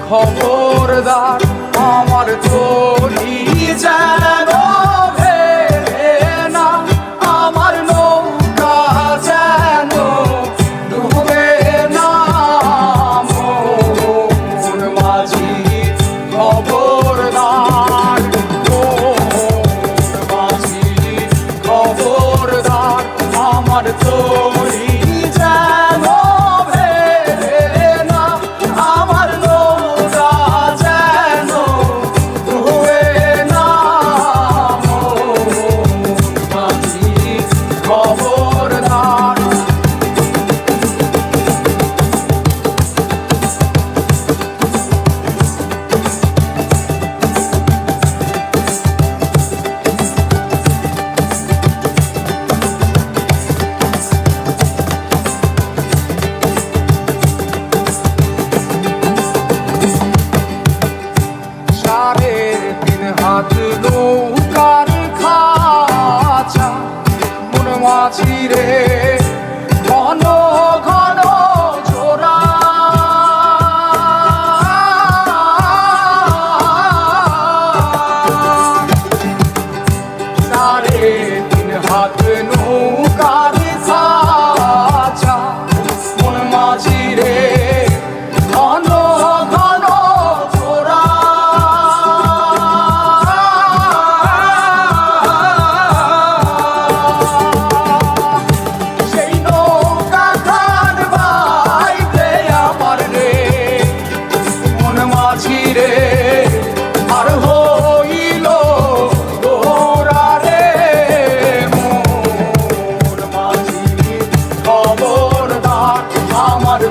খবরদার আমার তরি যেন ভেড়ে না, আমার নৌকা যেন ডুবে না। মোহন মাঝি খবরদার, মোহন মাঝি খবরদার আমার তরি যেন ভেড়ে না, আমার নৌকা যেন ডুবে না। মোহন মাঝি খবরদার। সাড়ে তিন হাত নৌকার খাঁচা, মন মাঝি রে ঘন ঘন জোড়া। সাড়ে তিন হাত নৌকার খাঁচা, মন মাঝি রে ঘন ঘন জোড়া। সেই নৌকা খান বাইতে আমার রে মন মাঝি রে আর হইল গোরা রে। মন মাঝি খবরদার আমার